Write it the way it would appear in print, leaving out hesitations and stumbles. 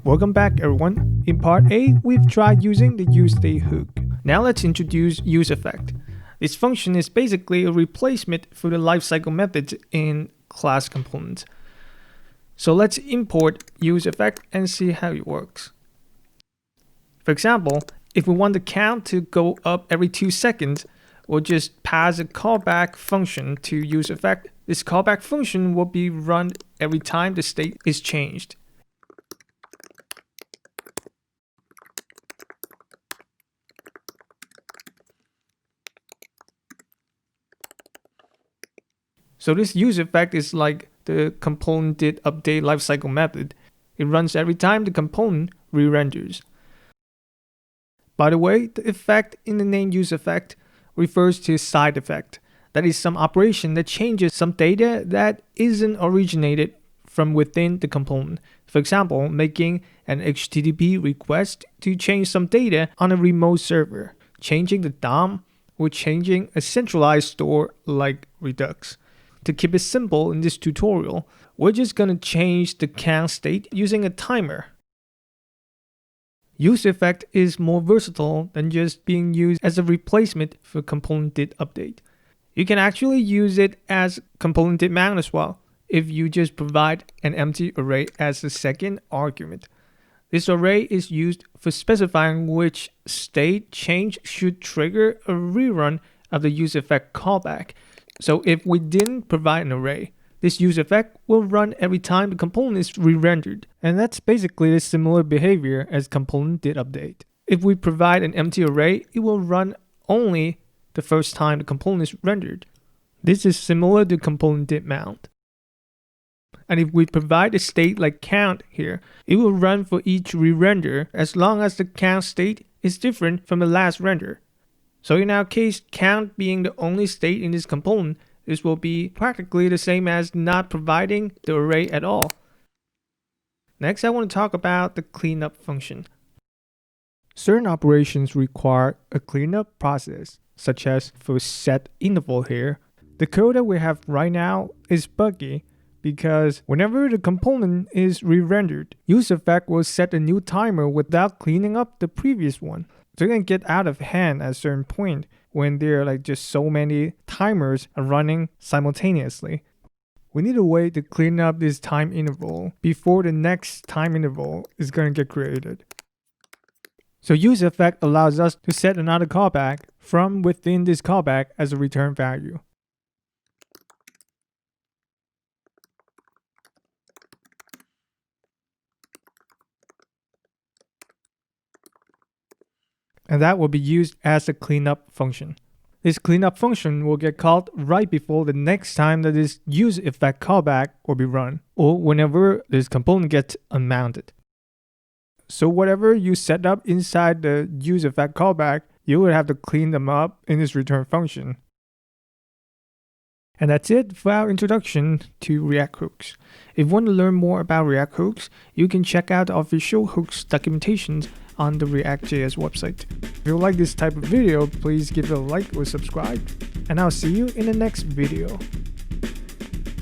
Welcome back everyone. In part A, we've tried using the useState hook. Now let's introduce useEffect. This function is basically a replacement for the lifecycle methods in class components. So let's import useEffect and see how it works. For example, if we want the count to go up every 2 seconds, we'll just pass a callback function to useEffect. This callback function will be run every time the state is changed. So this useEffect is like the component did update lifecycle method. It runs every time the component re-renders. By the way, the effect in the name useEffect refers to side effect. That is some operation that changes some data that isn't originated from within the component. For example, making an HTTP request to change some data on a remote server, changing the DOM, or changing a centralized store like Redux. To keep it simple in this tutorial, we're just going to change the count state using a timer. useEffect is more versatile than just being used as a replacement for component did update. You can actually use it as component did mount as well, if you just provide an empty array as a second argument. This array is used for specifying which state change should trigger a rerun of the useEffect callback. So if we didn't provide an array, this useEffect will run every time the component is re-rendered. And that's basically the similar behavior as component did update. If we provide an empty array, it will run only the first time the component is rendered. This is similar to component did mount. And if we provide a state like count here, it will run for each re-render as long as the count state is different from the last render. So in our case, count being the only state in this component, this will be practically the same as not providing the array at all. Next, I want to talk about the cleanup function. Certain operations require a cleanup process, such as for set interval here. The code that we have right now is buggy because whenever the component is re-rendered, useEffect will set a new timer without cleaning up the previous one. So it can get out of hand at a certain point when there are just so many timers running simultaneously. We need a way to clean up this time interval before the next time interval is going to get created. So useEffect allows us to set another callback from within this callback as a return value. And that will be used as a cleanup function. This cleanup function will get called right before the next time that this useEffect callback will be run, or whenever this component gets unmounted. So whatever you set up inside the useEffect callback, you would have to clean them up in this return function. And that's it for our introduction to React hooks. If you want to learn more about React hooks, you can check out the official hooks documentations on the React.js website. If you like this type of video, please give it a like or subscribe. And I'll see you in the next video.